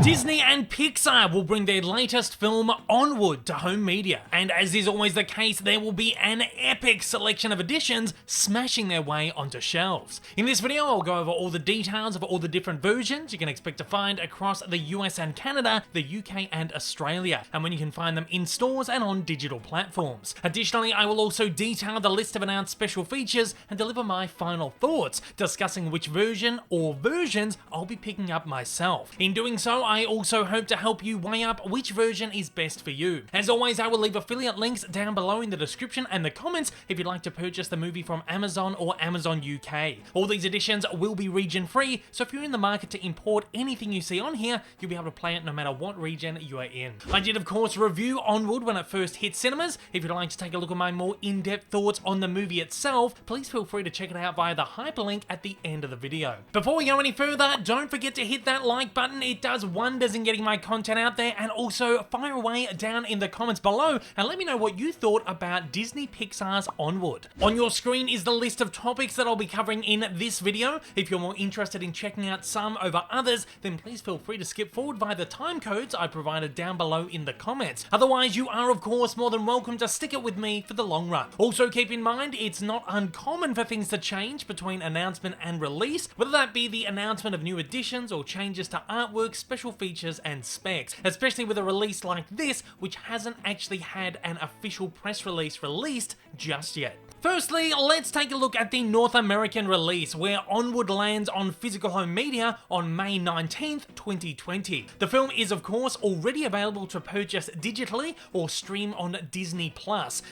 Disney and Pixar will bring their latest film Onward to home media, and as is always the case, there will be an epic selection of editions smashing their way onto shelves. In this video, I'll go over all the details of all the different versions you can expect to find across the US and Canada, the UK and Australia, and when you can find them in stores and on digital platforms. Additionally, I will also detail the list of announced special features and deliver my final thoughts, discussing which version or versions I'll be picking up myself. In doing so, I also hope to help you weigh up which version is best for you. As always, I will leave affiliate links down below in the description and the comments if you'd like to purchase the movie from Amazon or Amazon UK. All these editions will be region free, so if you're in the market to import anything you see on here, you'll be able to play it no matter what region you are in. I did of course review Onward when it first hit cinemas. If you'd like to take a look at my more in-depth thoughts on the movie itself, please feel free to check it out via the hyperlink at the end of the video. Before we go any further, don't forget to hit that like button. It does wonders in getting my content out there, and also fire away down in the comments below and let me know what you thought about Disney Pixar's Onward. On your screen is the list of topics that I'll be covering in this video. If you're more interested in checking out some over others, then please feel free to skip forward via the time codes I provided down below in the comments. Otherwise, you are of course more than welcome to stick it with me for the long run. Also keep in mind, it's not uncommon for things to change between announcement and release, whether that be the announcement of new additions or changes to artwork, special features and specs, especially with a release like this, which hasn't actually had an official press release released just yet. Firstly, let's take a look at the North American release, where Onward lands on physical home media on May 19th, 2020. The film is of course already available to purchase digitally or stream on Disney+,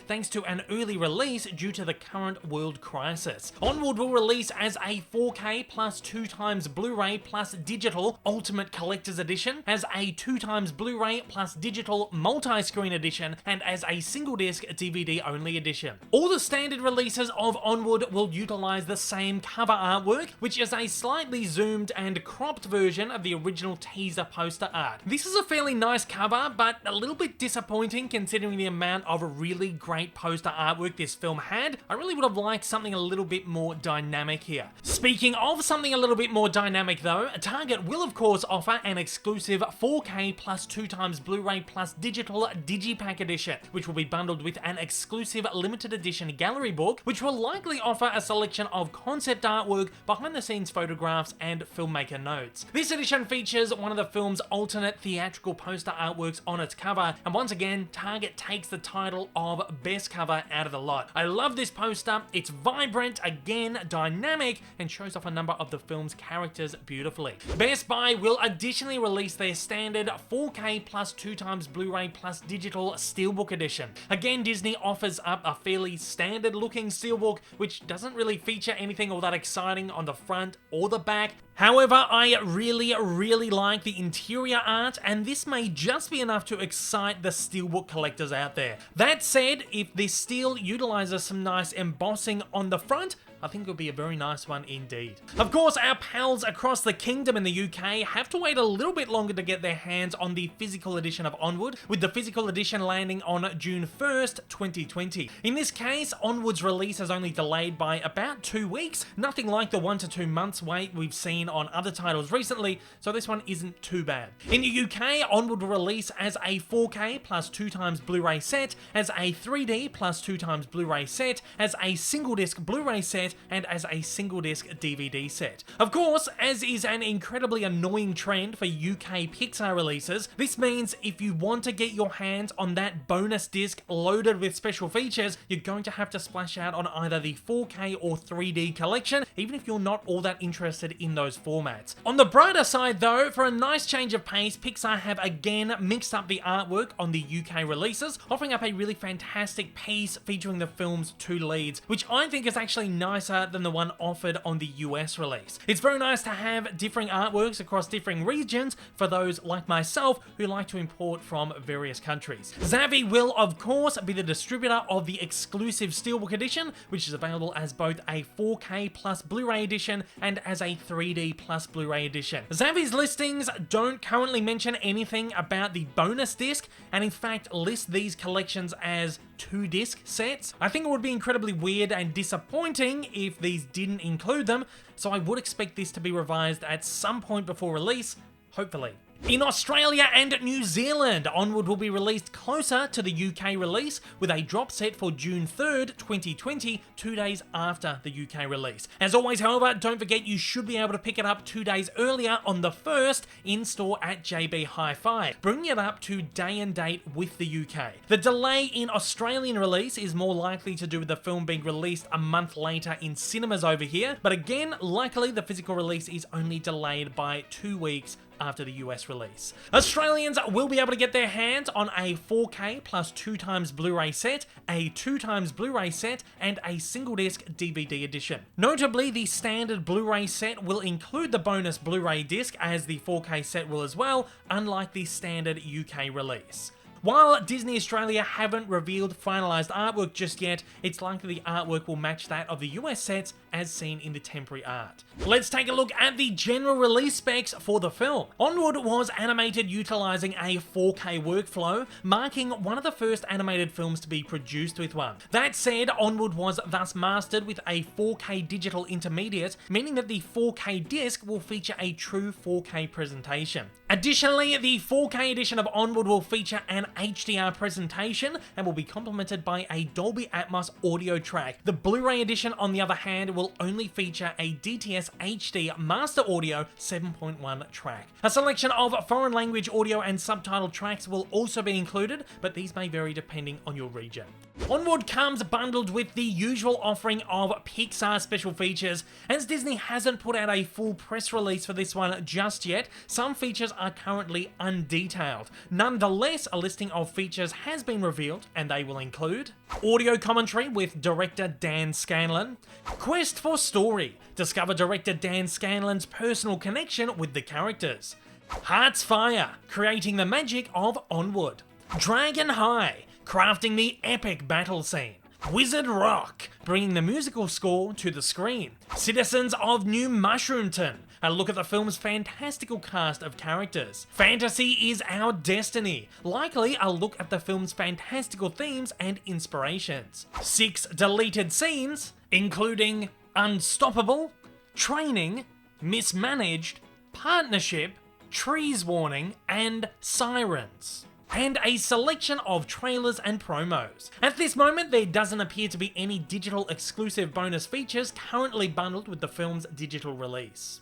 thanks to an early release due to the current world crisis. Onward will release as a 4K plus 2x Blu-ray plus digital Ultimate Collector's Edition, as a 2x Blu-ray plus digital multi-screen edition, and as a single disc DVD only edition. All the standard releases of Onward will utilize the same cover artwork, which is a slightly zoomed and cropped version of the original teaser poster art. This is a fairly nice cover, but a little bit disappointing considering the amount of really great poster artwork this film had. I really would have liked something a little bit more dynamic here. Speaking of something a little bit more dynamic though, Target will of course offer an exclusive 4K plus 2x Blu-ray plus digital Digipack edition, which will be bundled with an exclusive limited edition gallery book, which will likely offer a selection of concept artwork, behind the scenes photographs and filmmaker notes. This edition features one of the film's alternate theatrical poster artworks on its cover, and once again Target takes the title of best cover out of the lot. I love this poster. It's vibrant, again dynamic, and shows off a number of the film's characters beautifully. Best Buy will additionally release their standard 4K plus 2x Blu-ray plus digital Steelbook edition. Again, Disney offers up a fairly standard looking steelbook, which doesn't really feature anything all that exciting on the front or the back. However, I really like the interior art, and this may just be enough to excite the steelbook collectors out there. That said, if this steel utilizes some nice embossing on the front, I think it'll be a very nice one indeed. Of course, our pals across the kingdom in the UK have to wait a little bit longer to get their hands on the physical edition of Onward, with the physical edition landing on June 1st, 2020. In this case, Onward's release is only delayed by about 2 weeks, nothing like the 1 to 2 months wait we've seen on other titles recently, so this one isn't too bad. In the UK, Onward will release as a 4K plus 2x Blu-ray set, as a 3D plus 2x Blu-ray set, as a single disc Blu-ray set, and as a single disc DVD set. Of course, as is an incredibly annoying trend for UK Pixar releases, this means if you want to get your hands on that bonus disc loaded with special features, you're going to have to splash out on either the 4K or 3D collection, even if you're not all that interested in those formats. On the brighter side though, for a nice change of pace, Pixar have again mixed up the artwork on the UK releases, offering up a really fantastic piece featuring the film's two leads, which I think is actually nicer than the one offered on the US release. It's very nice to have differing artworks across different regions for those like myself who like to import from various countries. Zavvi will of course be the distributor of the exclusive Steelbook edition, which is available as both a 4K plus Blu-ray edition and as a 3D plus Blu-ray edition. Zavvi's listings don't currently mention anything about the bonus disc, and in fact list these collections as 2-disc sets. I think it would be incredibly weird and disappointing if these didn't include them, so I would expect this to be revised at some point before release, hopefully. In Australia and New Zealand, Onward will be released closer to the UK release, with a drop set for June 3rd, 2020, 2 days after the UK release. As always, however, don't forget you should be able to pick it up 2 days earlier on the 1st in-store at JB Hi-Fi, bringing it up to day and date with the UK. The delay in Australian release is more likely to do with the film being released a month later in cinemas over here, but again, luckily the physical release is only delayed by 2 weeks after the US release. Australians will be able to get their hands on a 4K plus 2x Blu-ray set, a 2x Blu-ray set, and a single disc DVD edition. Notably, the standard Blu-ray set will include the bonus Blu-ray disc, as the 4K set will as well, unlike the standard UK release. While Disney Australia haven't revealed finalised artwork just yet, it's likely the artwork will match that of the US sets as seen in the temporary art. Let's take a look at the general release specs for the film. Onward was animated utilising a 4K workflow, marking one of the first animated films to be produced with one. That said, Onward was thus mastered with a 4K digital intermediate, meaning that the 4K disc will feature a true 4K presentation. Additionally, the 4K edition of Onward will feature an HDR presentation and will be complemented by a Dolby Atmos audio track. The Blu-ray edition, on the other hand, will only feature a DTS HD Master Audio 7.1 track. A selection of foreign language audio and subtitle tracks will also be included, but these may vary depending on your region. Onward comes bundled with the usual offering of Pixar special features. As Disney hasn't put out a full press release for this one just yet, some features are currently undetailed. Nonetheless, a listing of features has been revealed, and they will include audio commentary with director Dan Scanlon, Quest for Story, discover director Dan Scanlon's personal connection with the characters, Heart's Fire, creating the magic of Onward, Dragon High, crafting the epic battle scene, Wizard Rock, bringing the musical score to the screen, Citizens of New Mushroomton, a look at the film's fantastical cast of characters, Fantasy is Our Destiny, likely a look at the film's fantastical themes and inspirations, 6 deleted scenes, including Unstoppable, Training, Mismanaged, Partnership, Trees Warning, and Sirens, and a selection of trailers and promos. At this moment, there doesn't appear to be any digital exclusive bonus features currently bundled with the film's digital release.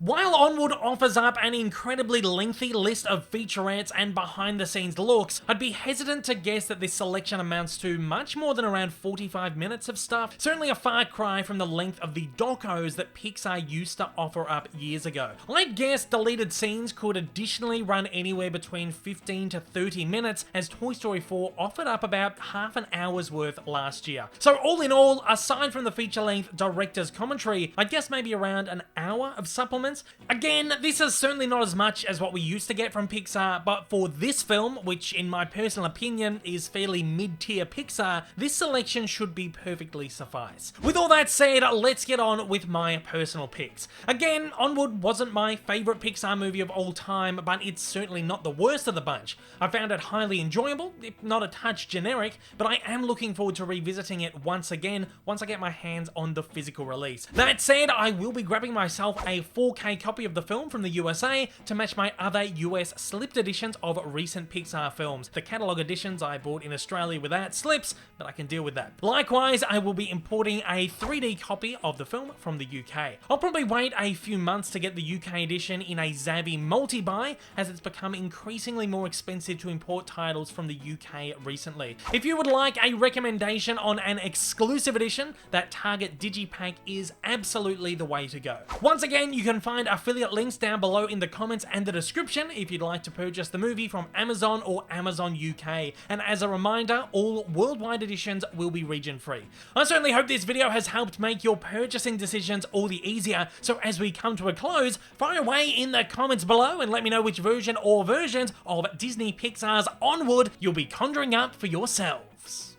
While Onward offers up an incredibly lengthy list of featurettes and behind-the-scenes looks, I'd be hesitant to guess that this selection amounts to much more than around 45 minutes of stuff, certainly a far cry from the length of the docos that Pixar used to offer up years ago. I'd guess deleted scenes could additionally run anywhere between 15 to 30 minutes, as Toy Story 4 offered up about half an hour's worth last year. So all in all, aside from the feature-length director's commentary, I'd guess maybe around an hour of supplements. Again, this is certainly not as much as what we used to get from Pixar, but for this film, which in my personal opinion is fairly mid-tier Pixar, this selection should be perfectly suffice. With all that said, let's get on with my personal picks. Again, Onward wasn't my favourite Pixar movie of all time, but it's certainly not the worst of the bunch. I found it highly enjoyable, if not a touch generic, but I am looking forward to revisiting it once again once I get my hands on the physical release. That said, I will be grabbing myself a 4K copy of the film from the USA to match my other US slipped editions of recent Pixar films. The catalogue editions I bought in Australia without slips, but I can deal with that. Likewise, I will be importing a 3D copy of the film from the UK. I'll probably wait a few months to get the UK edition in a Zavvi multi-buy, as it's become increasingly more expensive to import titles from the UK recently. If you would like a recommendation on an exclusive edition, that Target Digipack is absolutely the way to go. Once again, you can find affiliate links down below in the comments and the description if you'd like to purchase the movie from Amazon or Amazon UK. And as a reminder, all worldwide editions will be region free. I certainly hope this video has helped make your purchasing decisions all the easier. So as we come to a close, fire away in the comments below and let me know which version or versions of Disney Pixar's Onward you'll be conjuring up for yourselves.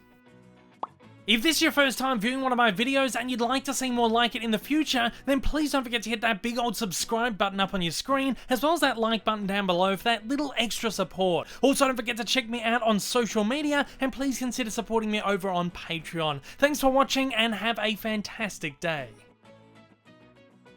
If this is your first time viewing one of my videos and you'd like to see more like it in the future, then please don't forget to hit that big old subscribe button up on your screen, as well as that like button down below for that little extra support. Also, don't forget to check me out on social media, and please consider supporting me over on Patreon. Thanks for watching and have a fantastic day.